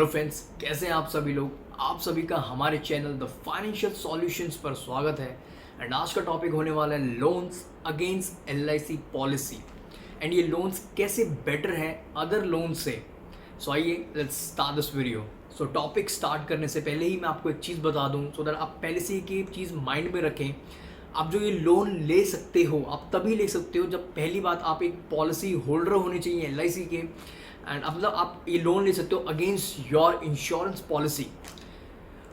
Friends, कैसे हैं आप सभी लोग। आप सभी का हमारे चैनल द फाइनेंशियल सॉल्यूशंस पर स्वागत है। एंड आज का टॉपिक होने वाला है loans against LIC policy and ये लोन्स कैसे बेटर हैं अदर लोन से। सो आइए let's start this video. So topic start करने से पहले ही मैं आपको एक चीज़ बता दूं सो दैट आप पहले से ही एक चीज़ माइंड में रखें। आप जो ये लोन ले सकते हो आप तभी ले सकते हो जब पहली बात आप एक पॉलिसी होल्डर होने चाहिए एलआईसी के। एंड मतलब आप ये लोन ले सकते हो अगेंस्ट योर इंश्योरेंस पॉलिसी।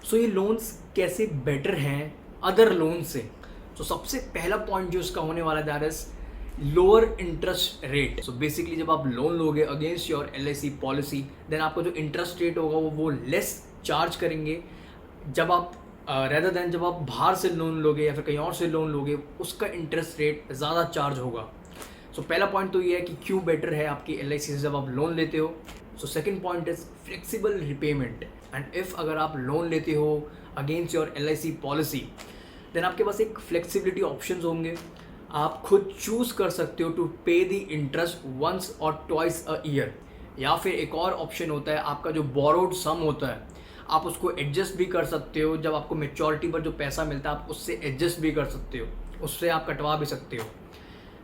सो ये लोन्स कैसे बेटर हैं अदर लोन से। सो सबसे पहला पॉइंट जो इसका होने वाला है that is lower interest rate. So basically जब आप लोन लोगे against your LIC policy then आपका जो इंटरेस्ट रेट होगा वो लेस चार्ज करेंगे जब आप रेदर देन जब आप बाहर से लोन लोगे या फिर कहीं और से लोन लोगे उसका इंटरेस्ट रेट ज़्यादा चार्ज होगा। सो पहला पॉइंट तो ये है कि क्यों बेटर है आपकी एलआईसी से जब आप लोन लेते हो। So second point is flexible repayment. And if अगर आप लोन लेते हो against your LIC policy then आपके पास एक फ्लेक्सिबिलिटी ऑप्शंस होंगे। आप खुद चूज़ कर सकते हो टू पे द इंटरेस्ट वंस और ट्वाइस अ ईयर, या फिर एक और ऑप्शन होता है आपका जो बोरोड सम होता है आप उसको एडजस्ट भी कर सकते हो। जब आपको मेच्योरिटी पर जो पैसा मिलता है आप उससे एडजस्ट भी कर सकते हो, उससे आप कटवा भी सकते हो।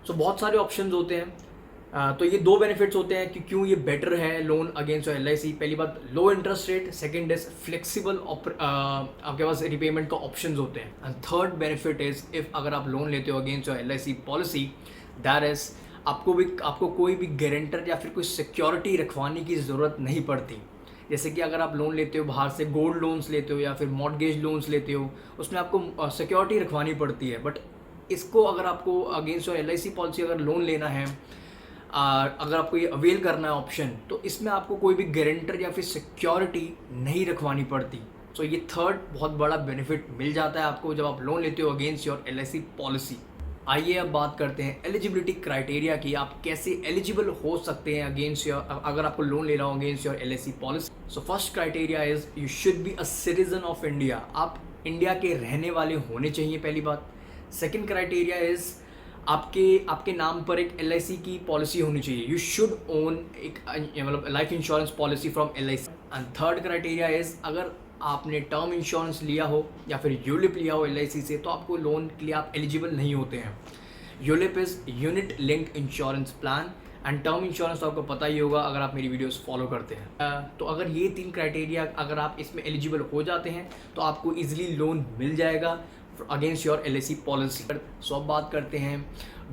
सो बहुत सारे ऑप्शंस होते हैं। तो ये दो बेनिफिट्स होते हैं कि क्यों ये बेटर है लोन अगेंस्ट योर एलआईसी। पहली बात लो interest rate, second is flexible आपके पास रिपेमेंट का ऑप्शंस होते हैं। And third benefit is if अगर आप लोन लेते हो against your LIC policy that is आपको कोई भी गारंटर या फिर कोई सिक्योरिटी रखवाने की ज़रूरत नहीं पड़ती। जैसे कि अगर आप लोन लेते हो बाहर से गोल्ड लोन्स लेते हो या फिर मॉर्टगेज लोन्स लेते हो उसमें आपको सिक्योरिटी रखवानी पड़ती है। बट इसको अगर आपको अगेंस्ट योर एलआईसी पॉलिसी अगर लोन लेना है अगर आपको ये अवेल करना है ऑप्शन तो इसमें आपको कोई भी गारंटर या फिर सिक्योरिटी नहीं रखवानी पड़ती। सो ये थर्ड बहुत बड़ा बेनिफिट मिल जाता है आपको जब आप लोन लेते हो अगेंस्ट योर एलआईसी पॉलिसी। आइए अब बात करते हैं एलिजिबिलिटी क्राइटेरिया की, आप कैसे एलिजिबल हो सकते हैं अगेंस्ट योर अगर आपको लोन लेना हो against your LIC policy. So first criteria is you should be a citizen of India. आप इंडिया के रहने वाले होने चाहिए पहली बात। सेकेंड क्राइटेरिया इज आपके नाम पर एक एलआईसी की पॉलिसी होनी चाहिए। यू शुड ओन एक मतलब life insurance policy from LIC. And third criteria is अगर आपने टर्म इंश्योरेंस लिया हो या फिर यूलिप लिया हो एलआईसी से तो आपको लोन के लिए आप एलिजिबल नहीं होते हैं। ULIP is unit linked insurance plan and term insurance तो आपको पता ही होगा अगर आप मेरी वीडियोस फॉलो करते हैं। तो अगर ये तीन क्राइटेरिया अगर आप इसमें एलिजिबल हो जाते हैं तो आपको ईजिली लोन मिल जाएगा अगेंस्ट योर एलआईसी पॉलिसी। सो अब बात करते हैं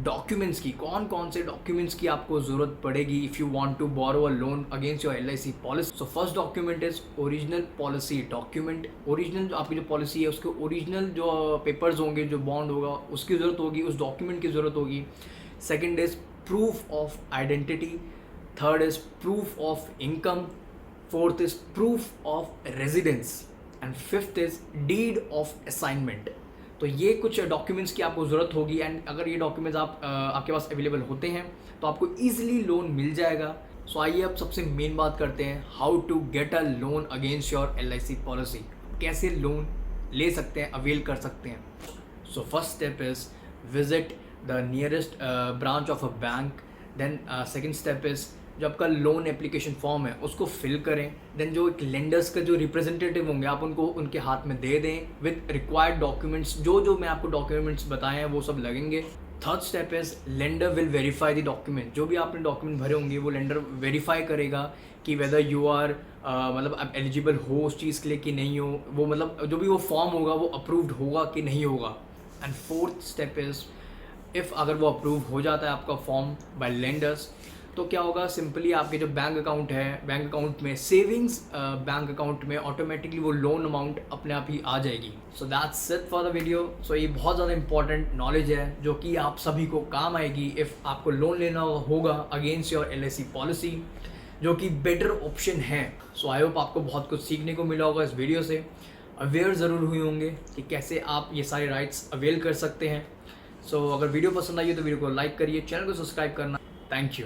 डॉक्यूमेंट्स की, कौन कौन से डॉक्यूमेंट्स की आपको ज़रूरत पड़ेगी if you want to borrow a loan against your LIC policy. So first document is original policy document. Original जो आपकी जो पॉलिसी है उसके ओरिजिनल जो पेपर्स होंगे, जो बॉन्ड होगा उसकी ज़रूरत होगी, उस डॉक्यूमेंट की ज़रूरत होगी। Second is proof of identity. Third is proof of income. Fourth is proof of residence and fifth is deed of assignment. तो ये कुछ डॉक्यूमेंट्स की आपको ज़रूरत होगी एंड अगर ये डॉक्यूमेंट्स आपके पास अवेलेबल होते हैं तो आपको ईजिली लोन मिल जाएगा। सो आइए अब सबसे मेन बात करते हैं how to get a loan against your LIC policy. कैसे लोन ले सकते हैं, अवेल कर सकते हैं। So first step is visit the nearest branch of a bank. Then second step is जो आपका लोन एप्लीकेशन फॉर्म है उसको फिल करें। देन जो एक लेंडर्स का जो रिप्रेजेंटेटिव होंगे आप उनको उनके हाथ में दे दें विद रिक्वायर्ड डॉक्यूमेंट्स। जो मैं आपको डॉक्यूमेंट्स बताए हैं वो सब लगेंगे। Third step is lender will verify the document. जो भी आपने डॉक्यूमेंट भरे होंगे वो लेंडर वेरीफाई करेगा कि वेदर यू आर मतलब आप एलिजिबल हो उस चीज़ के लिए कि नहीं हो। वो मतलब जो भी वो फॉर्म होगा वो अप्रूव्ड होगा कि नहीं होगा। And fourth step is if अगर वो अप्रूव हो जाता है आपका फॉर्म बाय लेंडर्स तो क्या होगा, सिंपली आपके जो बैंक अकाउंट है बैंक अकाउंट में सेविंग्स बैंक अकाउंट में ऑटोमेटिकली वो लोन अमाउंट अपने आप ही आ जाएगी। So that's it for the video. So ये बहुत ज़्यादा इंपॉर्टेंट नॉलेज है जो कि आप सभी को काम आएगी इफ़ आपको लोन लेना होगा अगेंस्ट योर एलआईसी पॉलिसी, जो कि बेटर ऑप्शन है। सो आई होप आपको बहुत कुछ सीखने को मिला होगा इस वीडियो से। अवेयर ज़रूर हुए होंगे कि कैसे आप ये सारे राइट्स अवेल कर सकते हैं। सो अगर वीडियो पसंद आई हो तो वीडियो को लाइक करिए, चैनल को सब्सक्राइब करना। Thank you.